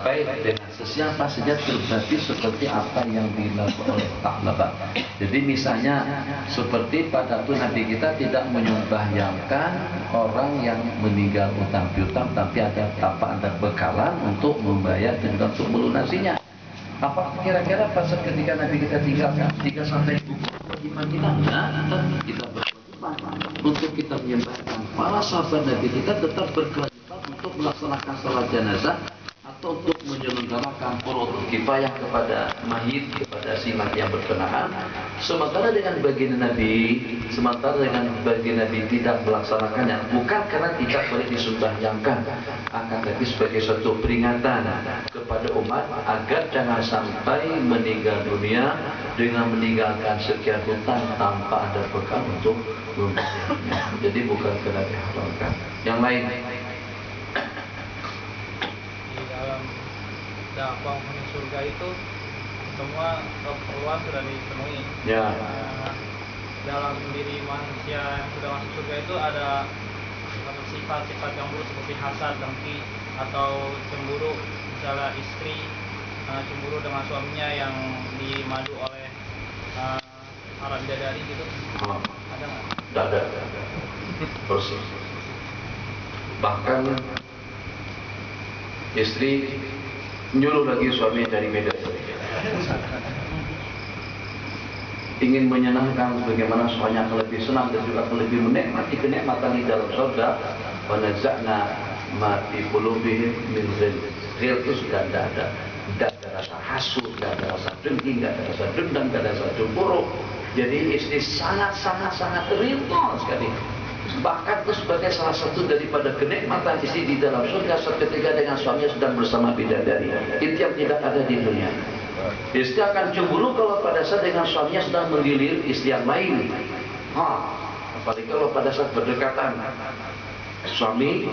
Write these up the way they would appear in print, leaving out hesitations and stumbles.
baik dengan sesiapa saja terjadi seperti apa yang dilakukan oleh Tha'labah. Jadi misalnya seperti pada itu Nabi kita tidak menyembahyangkan orang yang meninggal utang piutang, tapi tanpa ada bekalan untuk membayar dan untuk melunasinya. Apa kira-kira pada ketika Nabi kita tinggalkan 3 sampai 4 iman kita? Nah, kita berkewajiban untuk kita menyembahkan para sahabat Nabi kita tetap berkewajiban untuk melaksanakan salat jenazah atau untuk menyelenggarakan fardhu kifayah kepada mayit, kepada si mati yang berkenaan. Sementara dengan baginda Nabi tidak melaksanakannya, bukan karena tidak boleh disembahyangan, akan tapi sebagai suatu peringatan kepada umat agar jangan sampai meninggal dunia dengan meninggalkan sekian hutang tanpa ada bekal untuk membayarnya. Jadi bukan karena diharamkan. Yang lain. Dakwah menuju surga itu semua keperluan sudah dipenuhi. Ya. Dalam diri manusia yang sudah masuk surga itu ada sifat-sifat yang buruk seperti hasad, dengki, atau cemburu. Misalnya istri cemburu dengan suaminya yang dimadu oleh para bidadari gitu. Ada nggak? Tidak ada. Persis. Bahkan istri nyuruh lagi suami dari Medan, ingin menyenangkan bagaimana suaminya lebih senang dan juga lebih menikmati kenikmatan di dalam surga. Wa naza'na ma fi qulubihim min ghil. Ghil itu sudah tidak ada rasa hasud, tidak ada rasa dengki, tidak ada rasa dendam, tidak ada rasa cemburu. Jadi istri sangat ridho sekali. Bahkan itu sebagai salah satu daripada kenikmatan istri di dalam surga seketika dengan suaminya sedang bersama bidadari. Itu yang tidak ada di dunia. Istri akan cemburu kalau pada saat dengan suaminya sedang menggilir istri yang lain. Apalagi kalau pada saat berdekatan suami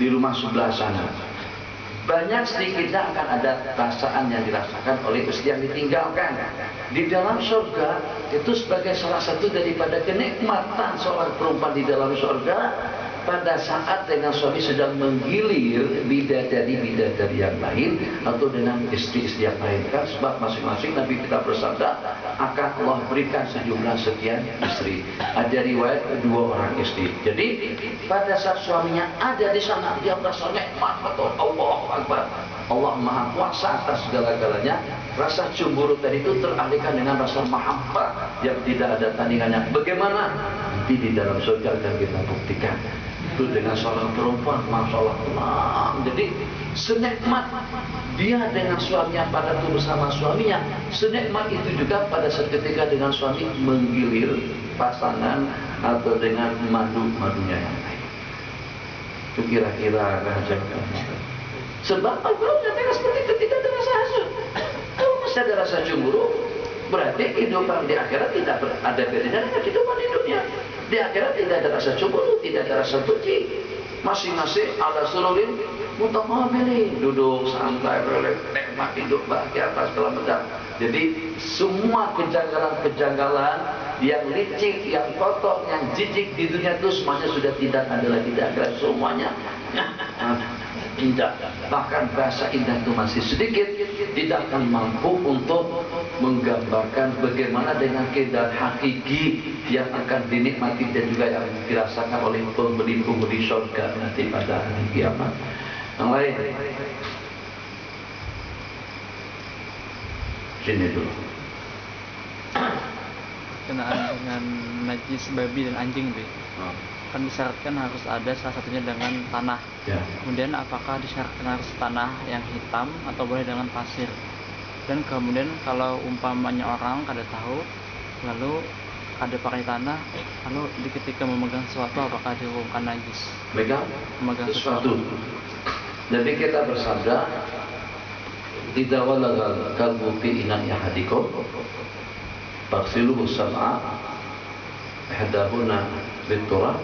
di rumah sebelah sana. Banyak sedikitnya akan ada perasaan yang dirasakan oleh istri yang ditinggalkan. Di dalam surga itu sebagai salah satu daripada kenikmatan seorang perempuan di dalam surga pada saat dengan suami sedang menggilir bidadari yang lain atau dengan istri-istri yang lain. Kan sebab masing-masing Nabi kita bersabda akan Allah berikan sejumlah sekian istri. Ada riwayat 2 orang istri. Jadi pada saat suaminya ada di sana dia merasa nikmat atau Allahu Akbar. Allah Maha Kuasa atas segala-galanya. Rasa cemburu tadi itu teralihkan dengan rasa mahabbah yang tidak ada tandingannya. Bagaimana? Nanti di dalam surga akan kita buktikan. Itu dengan seorang perempuan, Masya Allah, tenang. Jadi senikmat dia dengan suaminya pada itu bersama suaminya, senikmat itu juga pada seketika dengan suami menggilir pasangan atau dengan madu-madunya yang lain. Itu kira-kira rahasia. Sebab kalau nyatakan seperti itu tidak ada rasa hasud, kalau masih ada rasa cemburu, berarti kehidupan di akhirat tidak ada bedanya dengan kehidupan di dunia. Di akhirat tidak ada rasa cemburu, tidak ada rasa benci. Masing-masing ala sururin mutaqabilin, duduk santai, nikmat hidup bahagia atas segala macam. Jadi semua kejanggalan yang licik, yang kotor, yang jijik di dunia itu semuanya sudah tidak ada lagi di akhirat. Semuanya indah. Bahkan bahasa indah itu masih sedikit, tidak akan mampu untuk menggambarkan bagaimana dengan keindahan hakiki yang akan dinikmati dan juga yang dirasakan oleh penghuni surga nanti pada hari kiamat. Yang lain, sini dulu. Kenaan dengan najis babi dan anjing, kan disyaratkan harus ada salah satunya dengan tanah. Ya. Kemudian apakah disyaratkan harus tanah yang hitam atau boleh dengan pasir? Dan kemudian kalau umpamanya orang kada tahu lalu kada pakai tanah, lalu ketika memegang sesuatu apakah dihukumkan najis? Memegang sesuatu. Jadi kita bersabda, idza walagal kalbu fi ina'i ahadikum faghsiluhu sab'a ihdahunna bit-turab.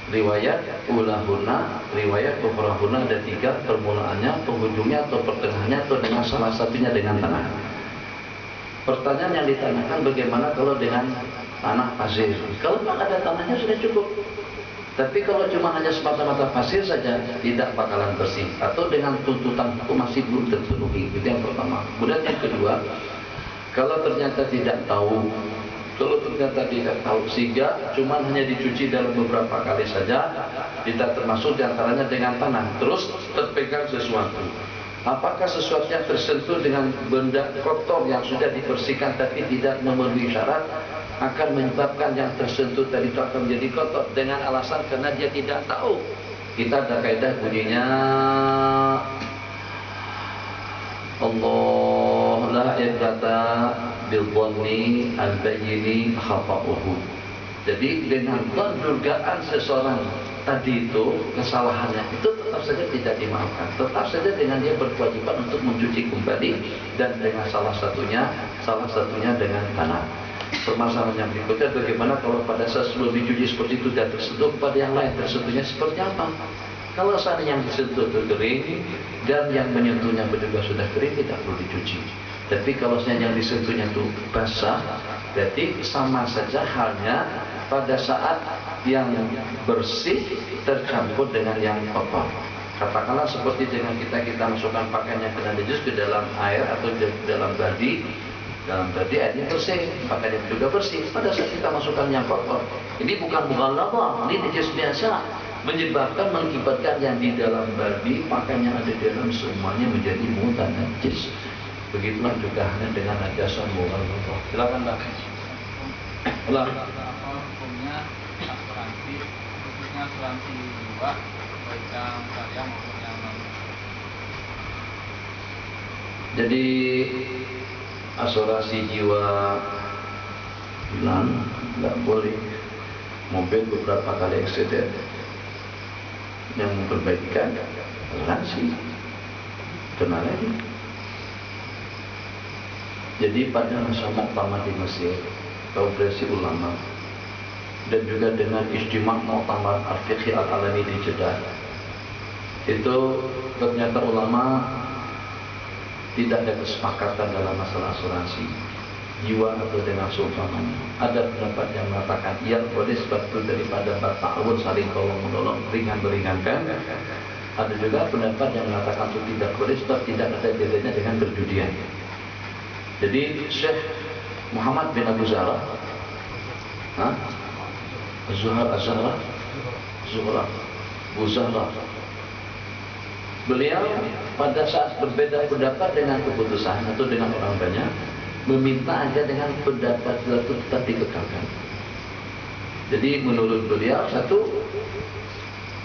Riwayat ulahuna, riwayat ukhrahuna ada 3, permulaannya, penghujungnya atau pertengahannya atau dengan salah satunya dengan tanah. Pertanyaan yang ditanyakan bagaimana kalau dengan tanah pasir? Kalau tak ada tanahnya sudah cukup. Tapi kalau cuma hanya semata-mata pasir saja, tidak bakalan bersih. Atau dengan tuntutan itu masih belum terpenuhi. Itu yang pertama. Kemudian yang kedua, kalau ternyata tidak tahu, sehingga cuma hanya dicuci dalam beberapa kali saja, tidak termasuk diantaranya dengan tanah. Terus terpegang sesuatu. Apakah sesuatu yang tersentuh dengan benda kotor yang sudah dibersihkan tapi tidak memenuhi syarat, akan menyebabkan yang tersentuh tadi itu akan menjadi kotor dengan alasan karena dia tidak tahu. Kita ada kaidah bunyinya Allah la ibrata bil dhanni al bayyini khata'uhu. Jadi dengan dugaan seseorang tadi itu kesalahannya itu tetap saja tidak dimaafkan. Tetap saja dengan dia berkewajiban untuk mencuci kembali, dan dengan salah satunya dengan tanah. Permasalahan yang berikutnya, bagaimana kalau pada saat sebelum dicuci seperti itu dan tersentuh pada yang lain, tersentuhnya seperti apa? Kalau seandainya yang disentuh itu kering dan yang menyentuhnya juga sudah kering, tidak perlu dicuci. Tapi kalau seandainya yang disentuhnya itu basah, berarti sama saja halnya pada saat yang bersih tercampur dengan yang kotor. Katakanlah seperti dengan kita masukkan pakaian yang kena najis ke dalam air atau ke dalam badi. Dalam badi airnya bersih, pakaian juga bersih. Pada saat kita masukkan yang kotor, ini bukan mughalladhah, ini najis biasa, mengakibatkan yang di dalam badi, pakaian yang ada di dalam semuanya menjadi mutan najis. Begitulah juga hanya dengan najasan mughalladhah. Silakan Pak. Ulang. Hukumnya asuransi, khususnya asuransi jiwa, baik yang syariah maupun yang non. Jadi asuransi jiwa bilang nggak boleh. Mobil beberapa kali eksiden, yang memperbaikikan asuransi kena lagi. Jadi pada masa muktamar di Mesir, konferensi ulama, dan juga dengan ijtima' muktamar al-fiqhi al-alami di Jeddah, itu ternyata ulama tidak ada kesepakatan dalam masalah asuransi jiwa atau dengan seumpamanya. Ada pendapat yang mengatakan ia boleh sebab itu daripada ta'awun, saling tolong menolong, ringan meringankan. Ada juga pendapat yang mengatakan itu tidak boleh sebab tidak ada bedanya dengan perjudian. Jadi Syekh Muhammad bin Abu Zahra, Zuhra, beliau pada saat berbeda pendapat dengan keputusan atau dengan orang banyak, meminta agar dengan pendapat itu tetap dikekalkan. Jadi menurut beliau, satu,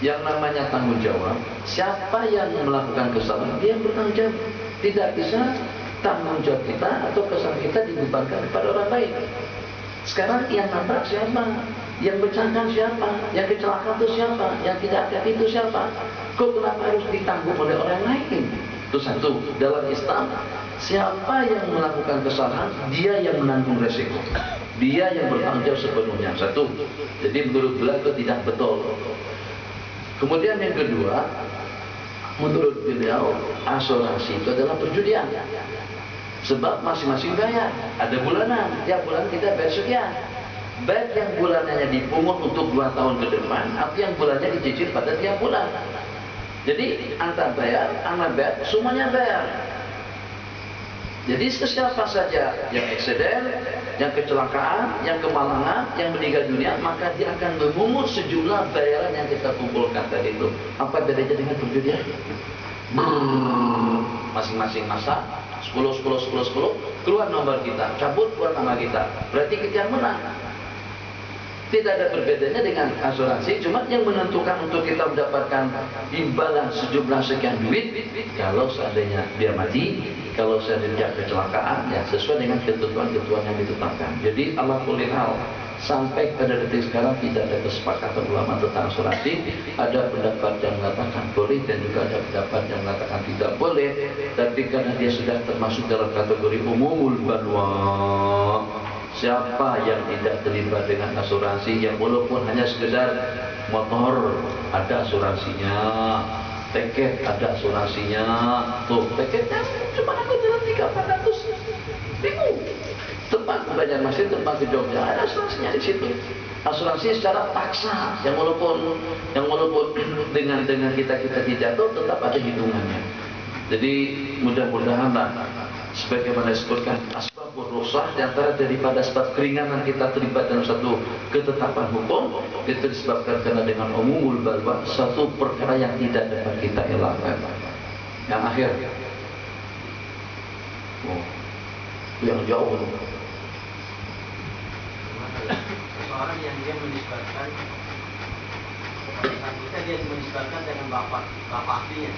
yang namanya tanggung jawab, siapa yang melakukan kesalahan dia bertanggung jawab. Tidak bisa tanggung jawab kita atau kesalahan kita dibebankan kepada orang lain. Sekarang yang nabrak siapa? Yang bencanakan siapa? Yang kecelakaan itu siapa? Yang tidak hati-hati itu siapa? Kok kenapa harus ditanggung oleh orang lain? Itu satu. Dalam Islam, siapa yang melakukan kesalahan, dia yang menanggung resiko. Dia yang bertanggung jawab sepenuhnya. Satu. Jadi menurut beliau itu tidak betul. Kemudian yang kedua, menurut beliau asuransi itu adalah perjudian. Sebab masing-masing bayar. Ada bulanan. Tiap bulan kita bayar sekian. Baik yang bulanannya dipungut untuk 2 tahun ke depan, atau yang bulannya dicicil pada tiap bulan. Jadi antara bayar, anak bayar, semuanya bayar. Jadi siapa saja yang eksiden, yang kecelakaan, yang kemalangan, yang meninggal dunia, maka dia akan memungut sejumlah bayaran yang kita kumpulkan tadi itu. Apa bedanya dengan perjudian? Masing-masing masa 10, keluar nomor kita, cabut keluar nama kita. Berarti kita yang menang. Tidak ada perbedaannya dengan asuransi, cuma yang menentukan untuk kita mendapatkan imbalan sejumlah sekian duit kalau seandainya dia mati, kalau seandainya kecelakaan, ya sesuai dengan ketentuan-ketentuan yang ditetapkan. Jadi ala kulli hal, sampai pada detik sekarang tidak ada kesepakatan ulama tentang asuransi. Ada pendapat yang mengatakan boleh dan juga ada pendapat yang mengatakan tidak boleh. Tapi karena dia sudah termasuk dalam kategori umumul balwa, siapa yang tidak terlibat dengan asuransi, yang walaupun hanya sekedar motor ada asuransinya, tiket ada asuransinya. Tuh tiketnya cuma aku jalan 300-400 ribu, tempat bayar masih terbang ke Jogja, ada asuransinya di situ. Asuransi secara paksa, yang walaupun dengan kita tidak tahu, tetap ada hitungannya. Jadi mudah-mudahan sebagaimana disebutkan asbabur rukhsah, di antara daripada sebab keringanan kita terlibat dalam satu ketetapan hukum itu disebabkan karena dengan umumul balwa, satu perkara yang tidak dapat kita elakkan. Yang akhir, yang jauh, seseorang yang dia menisbatkan pada saat kita dia menisbatkan dengan bapak aslinya.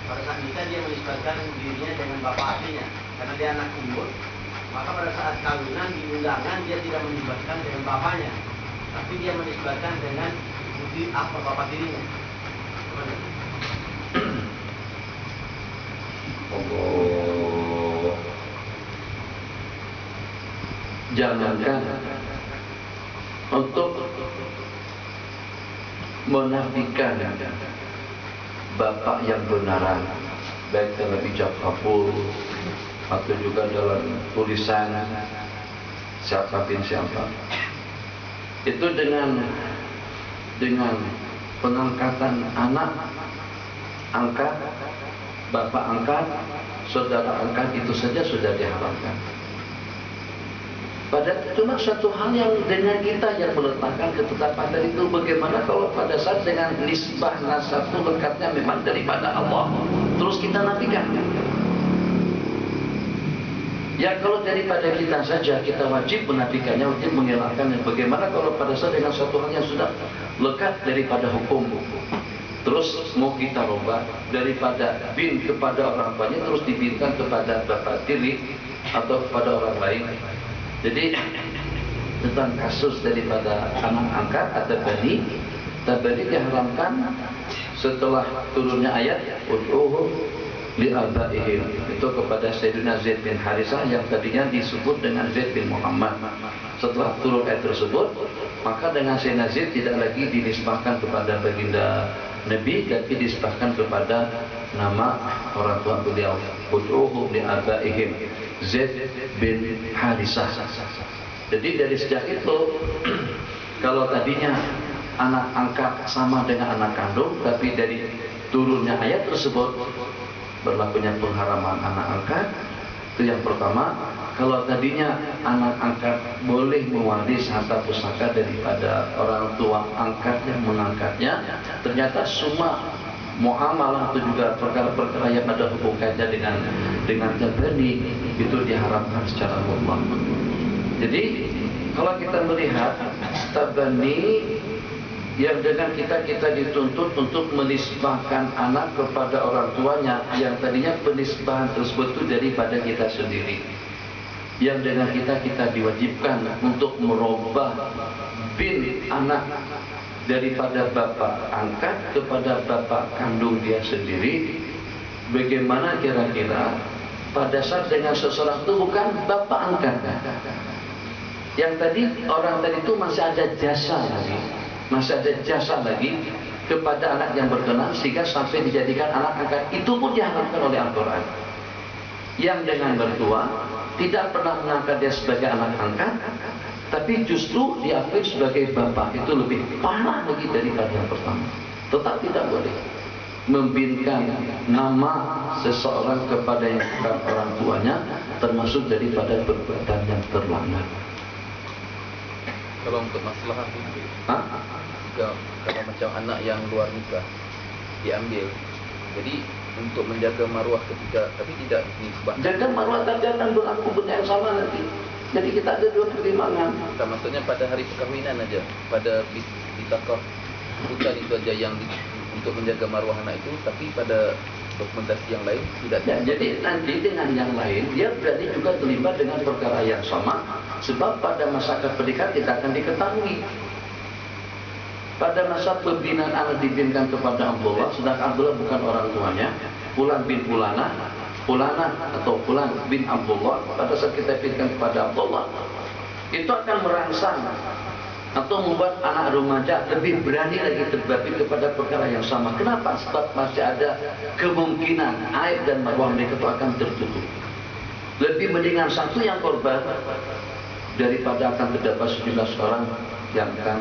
Pada saat nikah dia menisbatkan dirinya dengan bapak aslinya karena dia anak umur. Maka pada saat kawinan di undangan dia tidak menisbatkan dengan bapaknya, tapi dia menisbatkan dengan apa bapak dirinya. Oh, jangankan untuk menafikan bapak yang benaran, baik dalam ijab kabul atau juga dalam tulisan siapa bin siapa, itu dengan pengangkatan anak angkat, bapak angkat, saudara angkat, itu saja sudah diharamkan. Padahal cuma satu hal yang dengan kita yang meletakkan ketetapan itu. Bagaimana kalau pada saat dengan nisbah nasab itu lekatnya memang daripada Allah, terus kita nafikan? Ya kalau daripada kita saja, kita wajib menafikannya, wajib mengelakkan. Bagaimana kalau pada saat dengan satu hal yang sudah lekat daripada hukum, terus mau kita rubah daripada bin kepada orang tuanya, terus dibinkan kepada bapak tiri atau kepada orang lain. Jadi tentang kasus daripada anak angkat atau bani diharamkan setelah turunnya ayat ud'uhu li abaihim, itu kepada Sayyidina Zaid bin Harisah yang tadinya disebut dengan Zaid bin Muhammad. Setelah turun ayat tersebut, maka dengan Sayyidina Zaid tidak lagi dinisbahkan kepada baginda Nabi, tapi dinisbahkan kepada nama orang tua beliau, ud'uhu li abaihim, Zaid bin Harisah. Jadi dari sejak itu kalau tadinya anak angkat sama dengan anak kandung, tapi dari turunnya ayat tersebut berlakunya pengharaman anak angkat. Itu yang pertama. Kalau tadinya anak angkat boleh mewaris harta pusaka daripada orang tua angkat yang mengangkatnya, ternyata semua muamalah itu juga perkara-perkara yang ada hukum kaitannya dengan tabani itu diharamkan secara mutlak. Jadi kalau kita melihat tabani yang dengan kita dituntut untuk menisbahkan anak kepada orang tuanya, yang tadinya penisbahan tersebut itu daripada kita sendiri, yang dengan kita diwajibkan untuk merubah bin anak daripada bapak angkat kepada bapak kandung dia sendiri. Bagaimana kira-kira pada saat dengan seseorang itu bukan bapak angkat, yang tadi orang tadi itu masih ada jasa lagi kepada anak yang berkenan, sehingga sampai dijadikan anak angkat, itu pun diharamkan oleh Al-Quran. Yang dengan bertua tidak pernah mengangkat dia sebagai anak angkat, tapi justru diakui sebagai bapak, itu lebih parah lagi daripada yang pertama. Tetap tidak boleh membinkan nama seseorang kepada yang bukan orang tuanya, termasuk daripada perbuatan yang terlanggar. Kalau untuk masalah kalau macam anak yang luar nikah diambil, jadi untuk menjaga maruah ketika, tapi tidak nisbah. Jaga maruah tapi akan berlaku benda yang sama nanti. Jadi kita ada dua pertimbangan. Maksudnya pada hari perkahwinan aja, pada ditakar bukan itu aja yang untuk menjaga maruah anak itu, tapi pada dokumentasi yang lain tidak. Ya, jadi nanti dengan yang lain dia berarti juga terlibat dengan perkara yang sama, sebab pada masa pernikahan tidak akan diketahui. Pada masa pembinaan anak dibinkan kepada Abdullah, sedangkan Abdullah bukan orang tuanya, Fulan bin Fulana atau Fulan bin Abdullah, pada saat kita binkan kepada Abdullah, itu akan merangsang atau membuat anak remaja lebih berani lagi terbatin kepada perkara yang sama. Kenapa? Sebab masih ada kemungkinan aib dan maruah mereka itu akan tertutup. Lebih mendingan satu yang korban daripada akan terdapat 17 orang yang akan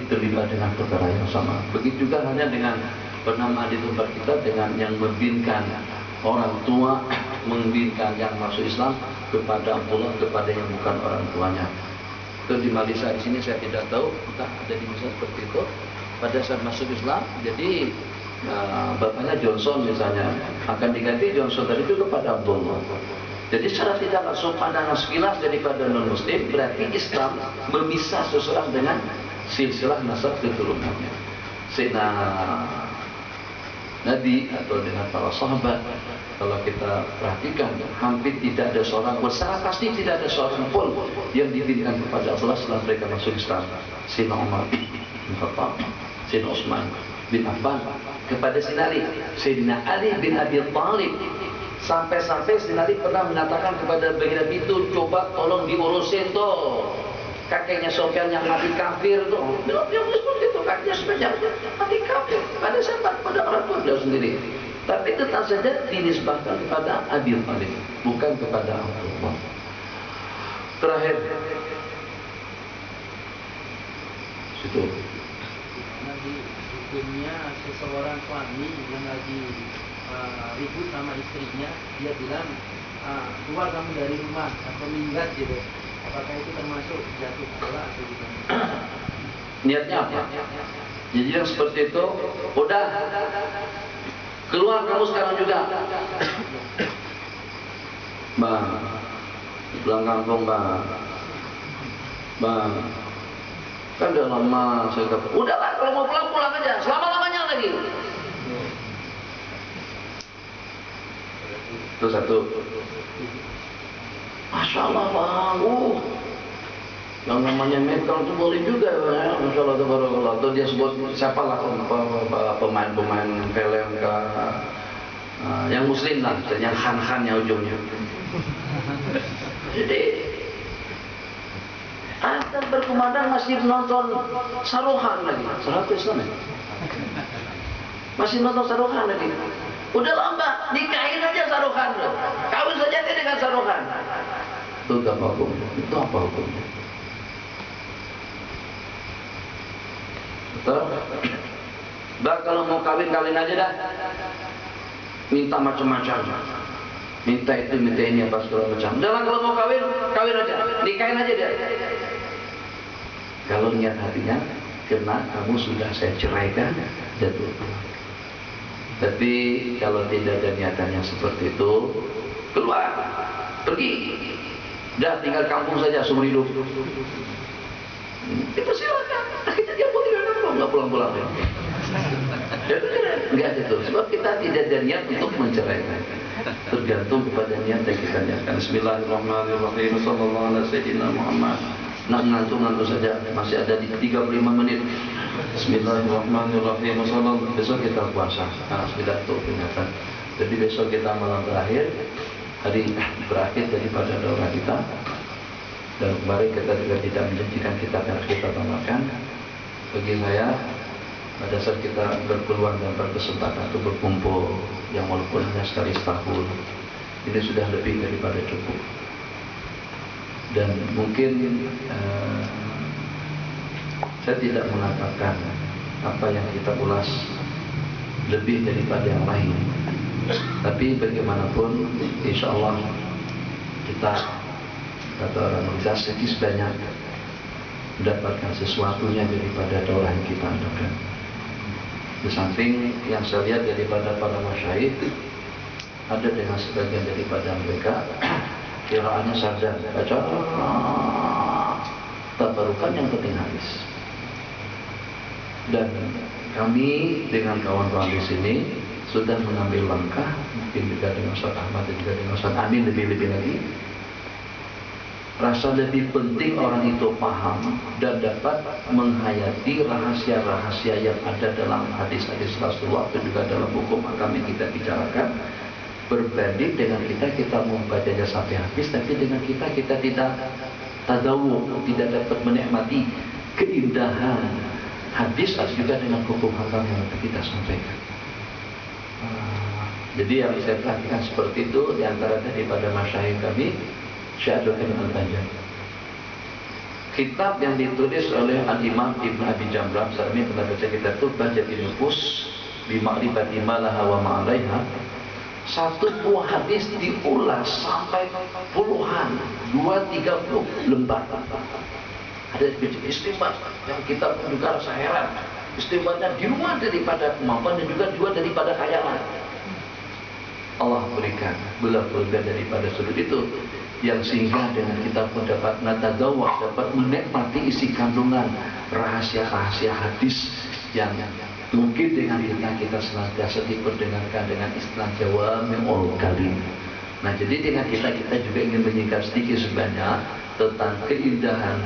terlibat dengan perkara yang sama. Begitu juga halnya dengan bernama di tempat kita dengan yang membinkan orang tua, membinkan yang masuk Islam kepada Abdullah kepada yang bukan orang tuanya. Itu di Malaysia di sini saya tidak tahu, entah ada di Malaysia seperti itu. Pada saat masuk Islam, jadi bapaknya Johnson misalnya akan diganti Johnson tadi itu kepada Abdullah. Jadi secara tidak langsung pandangan sekilas daripada non-Muslim berarti Islam memisah seseorang dengan silsilah nasab keturunannya. Sehingga Nabi atau dengan para sahabat, kalau kita perhatikan hampir tidak ada seorang, secara pasti tidak ada seorang pun yang diberikan kepada Allah setelah mereka masuk Islam. Sayyidina Umar bin Khattab, Sayyidina Utsman bin Affan, kepada Sayyidina Ali bin Abi Thalib. Sampai-sampai Sayyidina Ali pernah mengatakan kepada baginda itu, coba tolong diurusin tuh kakeknya Sofyan yang mati kafir tuh. Beliau seperti itu, kakeknya Sofyan mati kafir. Pada siapa? Pada orang tua beliau sendiri. Tapi tetap saja dinisbahkan kepada Abi Thalib, bukan kepada Allah. Terakhir, situ. Nanti hukumnya seseorang suami yang lagi ribut sama istrinya, dia bilang keluar kamu dari rumah atau minggat gitu. Apakah itu termasuk jatuh bola atau gimana? Niatnya apa? Jadi yang seperti itu, udah keluar kamu sekarang juga. Bang, pulang kampung bang. Bang, kan udah lama saya kata, udahlah kalau mau pulang pulang aja, selama-lamanya lagi. Itu satu. Masya Allah bang, yang namanya metal itu boleh juga ya. Masya Allah tabarakallah. Atau dia sebut siapalah pemain-pemain film yang muslim lah, yang khan-khannya ujungnya. Jadi Anda berkumandang masih nonton Saruhan lagi. Saruhan Islam ya? Masih nonton Saruhan lagi. Udah lama, nikahin aja Saruhan loh. Kawin saja dengan Saruhan. Itu apa hukumnya? Itu apa hukumnya? Betul? Bah kalau mau kawin aja dah. Minta macam-macam. Minta itu, minta ini apa segala macam. Udah kalau mau kawin aja. Nikahin aja dia. Kalau niat hatinya, karena kamu sudah saya ceraikan, jatuh. Tapi kalau tidak ada niatannya seperti itu, keluar, pergi, dah tinggal kampung saja seumur hidup. Itu silakan, akhirnya dia pun tinggal kampung, nggak pulang-pulang. Enggak itu, sebab kita tidak ada niat untuk menceraikan. Tergantung kepada niat yang kita niatkan. Bismillahirrahmanirrahim. Sallallahu alaihi wasallam Muhammad. Nak ngantuk-ngantuk saja, masih ada di 35 menit. Bismillahirrahmanirrahim. Besok kita puasa. Sudah tuh peringatan. Jadi besok kita malam terakhir, hari berakhir daripada daurah kita. Dan kemarin kita juga tidak menjanjikan kitab yang harus kita tamatkan. Bagi saya, pada saat kita berpeluang dan berkesempatan untuk berkumpul, yang walaupun hanya sekali setahun, ini sudah lebih daripada cukup. Dan mungkin saya tidak mengatakan apa yang kita ulas lebih daripada yang lain. Tapi bagaimanapun, insya Allah kita, kata orang Indonesia, sedikit banyak mendapatkan sesuatunya daripada daurah yang kita adakan. Di samping yang saya lihat daripada para masyayikh, ada dengan sebagian daripada mereka kiraannya sarjan, baca tabarukan yang penting habis. Dan kami dengan kawan-kawan di sini sudah mengambil langkah, mungkin juga dengan Ustaz Ahmad dan juga dengan Ustaz Amin lebih-lebih lagi. Rasa lebih penting orang itu paham dan dapat menghayati rahasia-rahasia yang ada dalam hadis-hadis Rasulullah dan juga dalam hukum agama yang kita bicarakan, berbanding dengan kita membacanya sampai habis, tapi dengan kita tidak tadawuk, tidak dapat menikmati keindahan hadis juga dengan hukum agama yang kita sampaikan. Jadi yang saya perhatikan seperti itu di antara daripada masyayikh kami, Syekh Abdul Halim Al-Banjari. Kitab yang ditulis oleh Al-Imam Ibn Abi Jamrah, saya pernah baca kitab itu, Bahjatin Nufus bi ma'rifati ma laha wa ma 'alaiha. Satu buah hadis diulas sampai puluhan, 2-30 lembar. Ada istimewa yang kita pun juga rasa heran. Istimewanya di luar daripada kemampuan dan juga daripada khayalan. Allah berikan belah-belah daripada sudut itu, yang sehingga dengan kita pun dapat natadawwah, dapat menikmati isi kandungan rahasia-rahasia hadis yang mungkin dengan kita senantiasa diperdengarkan dengan istilah Jawa Jawami'ul Kalim. Nah, jadi dengan kita juga ingin menyingkat sedikit sebanyak tentang keindahan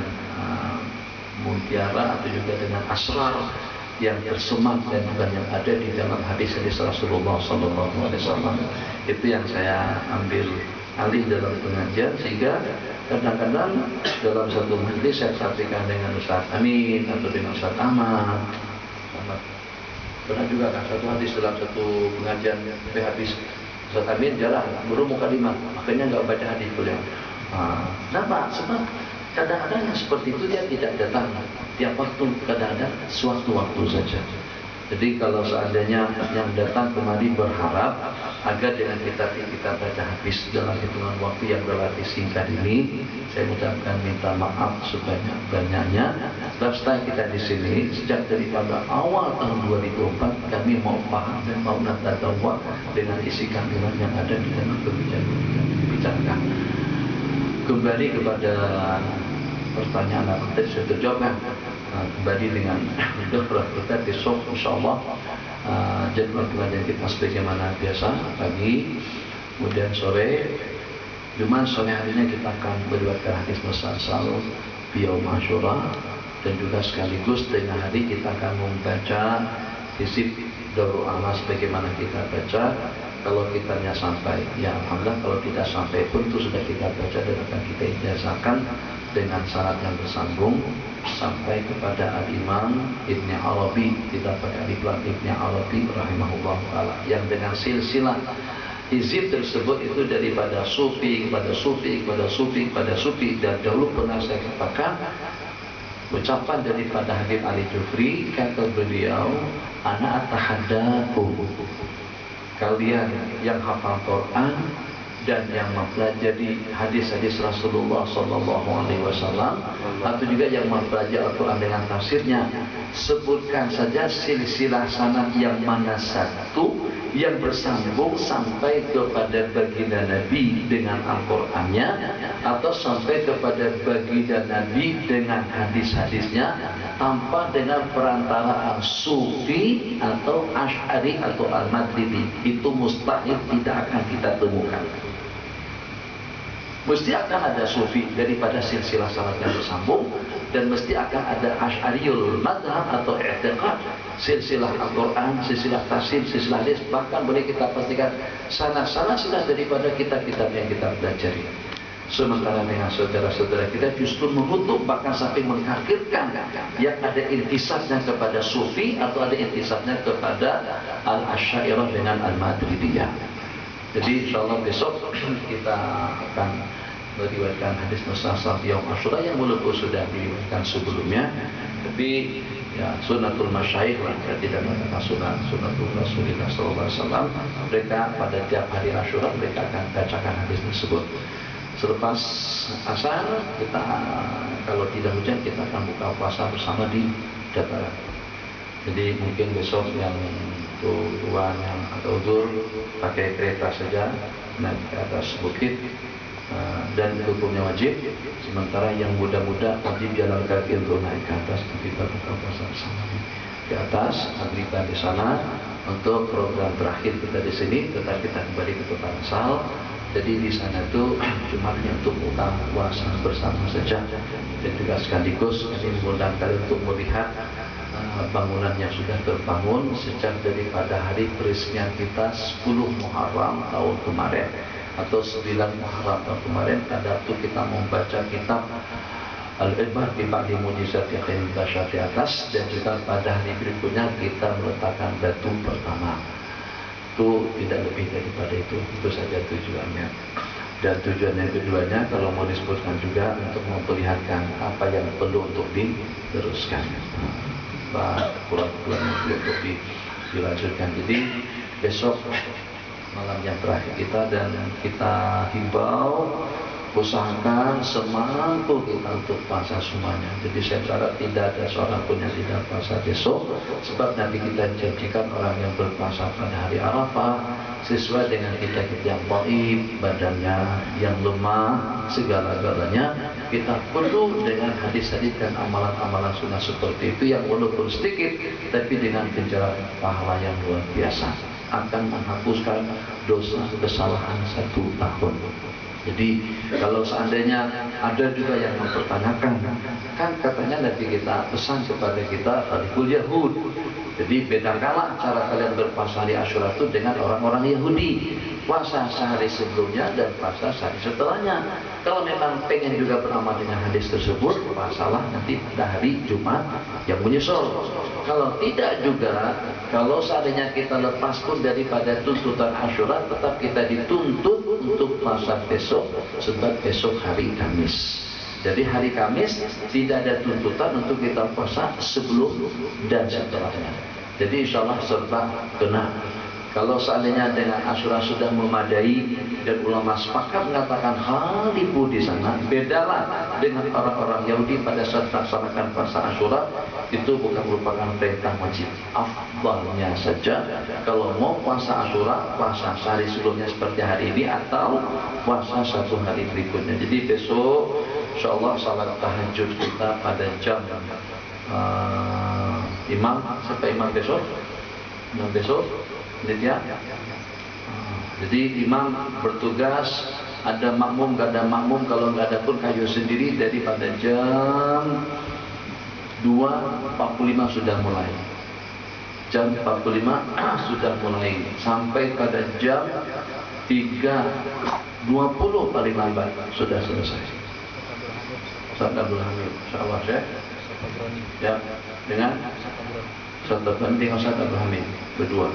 mutiara atau juga dengan asrar yang tersemat dan juga yang ada di dalam hadis-hadis Rasulullah SAW. Itu yang saya ambil alih dalam pengajian, sehingga kadang-kadang dalam satu majelis saya sampaikan dengan Ustaz Amin atau dengan Ustaz Ahmad. Pernah juga kan satu hadis dalam satu pengajian habis Ustaz Amin jarang baru mukadimah, makanya nggak baca hadis beliau. Kenapa? Sebab kadang-kadang yang seperti itu dia tidak datang tiap waktu, kadang-kadang sewaktu-waktu saja. Jadi kalau seandainya yang datang kemari berharap agar dengan kita baca habis dalam hitungan waktu yang relatif singkat ini, saya mengucapkan minta maaf sebanyak-banyaknya. Setelah kita di sini sejak daripada awal tahun 2004 kami mau paham dan mau natadawwa dengan isi kandungan yang ada di dalam pembicaraan yang dibicarakan. Kembali kepada pertanyaan apa tadi sudah terjawab. Kembali dengan kita besok insyaallah jadwal pengajian kita sebagaimana biasa pagi, kemudian sore. Cuma sore harinya kita akan meriwayatkan hadis musalsal Yaum Asyura, dan juga sekaligus dengan hari kita akan membaca hizib Darul Amal sebagaimana kita baca. Kalau kitanya sampai, ya alhamdulillah. Kalau tidak sampai pun itu sudah kita baca dan akan kita ijazahkan dengan syarat yang bersambung sampai kepada Al-Imam Ibn Arabi. Kita pakai alif lam Ibn Arabi rahimahullah ta'ala, yang dengan silsilah hizib tersebut itu daripada sufi kepada sufi kepada sufi kepada sufi. Dan dahulu pernah saya katakan ucapan daripada Habib Ali Jufri, kata beliau, ana atahaddaku, kalian yang hafal Quran dan yang mempelajari hadis-hadis Rasulullah SAW atau juga yang mempelajari Al-Quran dengan tafsirnya, sebutkan saja silsilah sanad yang mana satu yang bersambung sampai kepada baginda Nabi dengan Al-Qurannya, atau sampai kepada baginda Nabi dengan hadis-hadisnya, tanpa dengan perantaraan Sufi atau Asy'ari atau Al-Maturidi. Itu mustahil, tidak akan kita temukan. Mesti akan ada Sufi daripada silsilah sanad yang bersambung, dan mesti akan ada Asy'ariyul madhab atau i'tiqad, silsilah Al-Quran, silsilah tafsir, silsilah hadis. Bahkan boleh kita pastikan sanad-sanad daripada kitab-kitab yang kita pelajari. Sementara dengan saudara-saudara kita justru mengutuk, bahkan sampai mengkafirkan yang ada intisabnya kepada Sufi atau ada intisabnya kepada Al-Asy'ariyah dengan Al-Maturidiyah. Jadi insyaallah besok kita akan meriwayatkan hadis musalsal Yaum Asyura yang walaupun sudah diriwayatkan sebelumnya, tapi ya sunnatul masyayikh lah, tidak mengatakan sunnatul Rasulullah SAW. Mereka pada tiap hari Asyura mereka akan bacakan hadis tersebut. Selepas asar kita, kalau tidak hujan, kita akan buka puasa bersama di dataran. Jadi mungkin besok yang tuan yang atau udzur pakai kereta saja naik ke atas bukit, dan hukumnya wajib. Sementara yang muda-muda wajib jalan kaki untuk naik ke atas. Kita buka puasa bersama di atas, agriba di sana. Untuk program terakhir kita di sini, tetap kita kembali ke tempat asal. Jadi di sana itu cuma untuk buka puasa bersama saja, dan juga sekaligus kami mengundang kalian untuk melihat bangunan yang sudah terbangun sejak daripada hari peresmian kita 10 Muharram tahun kemarin atau 9 Muharram tahun kemarin. Pada waktu kita membaca kitab Al-Ibar di Ba'di Mujizat Yakin Basyar di atas, dan juga pada hari berikutnya kita meletakkan batu pertama. Itu tidak lebih daripada itu saja tujuannya. Dan tujuan yang keduanya kalau mau disebutkan juga untuk memperlihatkan apa yang perlu untuk diteruskan, kurang untuk dilanjutkan. Jadi besok malam yang terakhir kita, dan kita himbau usahakan semampu kita untuk puasa semuanya. Jadi saya berharap tidak ada seorang pun yang tidak puasa besok, sebab Nabi kita janjikan orang yang berpuasa pada hari Arafah sesuai dengan kita yang dhaif, badannya yang lemah, segala-galanya kita perlu dengan hadis-hadis dan amalan-amalan sunnah seperti itu yang walaupun sedikit tapi dengan ganjaran pahala yang luar biasa akan menghapuskan dosa kesalahan 1 tahun. Jadi kalau seandainya ada juga yang mempertanyakan, kan katanya Nabi kita pesan kepada kita Khaliful Yahud. Jadi bedakanlah cara kalian berpuasa hari Asyura itu dengan orang-orang Yahudi. Puasa sehari sebelumnya dan puasa sehari setelahnya. Kalau memang pengen juga beramal dengan hadis tersebut, puasalah nanti pada hari Jumat yang menyusul. Kalau tidak juga, kalau seandainya kita lepas pun daripada tuntutan Asyura, tetap kita dituntut untuk puasa besok, sebab besok hari Kamis. Jadi hari Kamis tidak ada tuntutan untuk kita puasa sebelum dan setelahnya. Jadi insya Allah serba kena. Kalau seandainya dengan Asyura sudah memadai dan ulama sepakat mengatakan halifu di sana, bedalah dengan orang-orang Yahudi pada saat melaksanakan puasa Asyura, itu bukan merupakan perintah wajib. Afdalnya saja kalau mau puasa Asyura, puasa sehari sebelumnya seperti hari ini atau puasa 1 hari berikutnya. Jadi besok insyaallah salat tahajud kita pada jam imam sampai imam besok. Ya. Jadi imam bertugas, ada makmum, gak ada makmum, kalau nggak ada pun kayu sendiri, daripada jam 2.45 sudah mulai. Jam 45 sudah mulai sampai pada jam 3.20 paling lambat sudah selesai. Ustaz Abdul Hamid, insyaallah ya, dengan Ustaz Abdul Hamid berdua.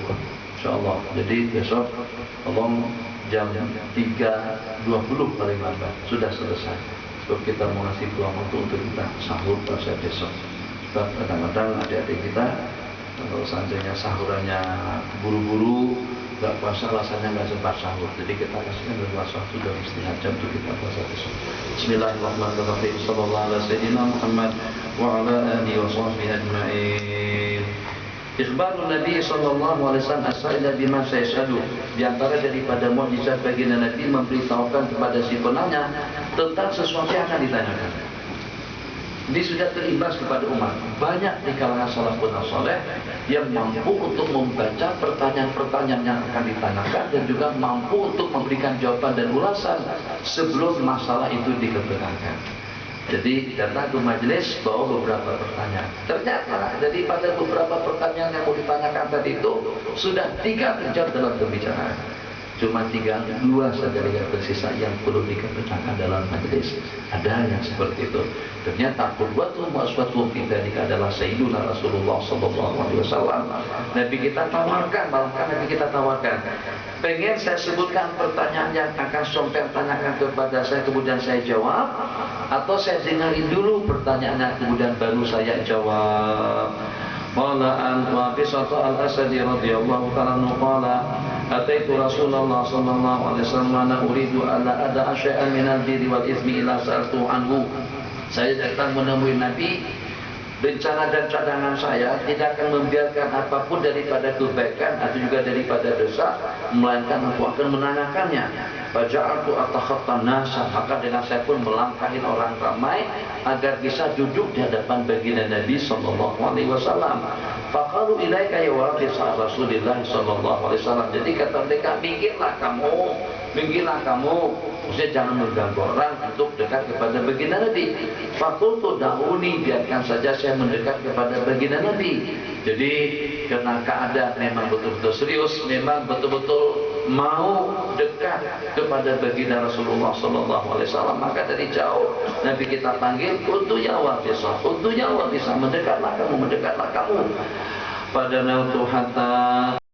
InsyaAllah. Jadi besok tolong jam 3.20 paling lambat sudah selesai. Sebab kita mau ngasih peluang untuk kita sahur puasa besok. Sebab kadang-kadang adik-adik kita kalau seandainya sahurannya buru-buru, gak puasa rasanya gak sempat sahur. Jadi kita kasihkan berpuasa sudah istirahat jam untuk kita puasa besok. Bismillahirrahmanirrahim. Sallallahu alaihi wasallam Muhammad wa ala alihi wa sahbihi ajma'in. Ikhbarun Nabi sallallahu alaihi wasallam as-sa'ila bima sayashhadu. Di antara daripada mukjizat baginda Nabi memberitahukan kepada si penanya tentang sesuatu yang akan ditanyakan. Ini sudah terimbas kepada umat. Banyak di kalangan salafun saleh yang mampu untuk membaca pertanyaan-pertanyaan yang akan ditanyakan dan juga mampu untuk memberikan jawaban dan ulasan sebelum masalah itu dikemukakan. Jadi datang ke majelis bawa beberapa pertanyaan. Ternyata daripada beberapa pertanyaan yang mau ditanyakan tadi itu sudah 3 jam dalam pembicaraan. Cuma 2 saja yang tersisa yang perlu dikemukakan dalam majelis. Ada yang seperti itu. Ternyata qudwatun wa uswatun kita adalah Sayyiduna Rasulullah sallallahu alaihi wasallam. Nabi kita tawarkan, bahkan Nabi kita tawarkan. Pengen saya sebutkan pertanyaan yang akan sampai tanyakan kepada saya kemudian saya jawab, atau saya dengarin dulu pertanyaannya kemudian baru saya jawab. Qala an Waqisah al-Asadi radhiyallahu ta'ala anhu qala ataitu Rasulullah sallallahu alaihi wasallam ana uridu alla ada syai'an min al-birri wal itsmi ila sa'altu anhu. Saya datang menemui Nabi, rencana dan cadangan saya tidak akan membiarkan apapun daripada kebaikan atau juga daripada dosa, melainkan aku akan menanyakannya. Faja'altu atakhattan nasa, maka dengan saya pun melangkahi orang ramai agar bisa duduk di hadapan baginda Nabi sallallahu alaihi wasallam. Faqalu ilaika ya warith Rasulillah sallallahu alaihi wasallam. Jadi kata mereka, minggirlah kamu. Maksudnya jangan mengganggu orang untuk dekat kepada baginda Nabi. Fakultu dahuni, biarkan saja saya mendekat kepada baginda Nabi. Jadi karena keadaan memang betul-betul serius, memang betul-betul mau dekat kepada baginda Rasulullah sallallahu alaihi wasallam, maka dari jauh Nabi kita panggil, untuk ya wafisah, mendekatlah kamu. Pada nautu hatta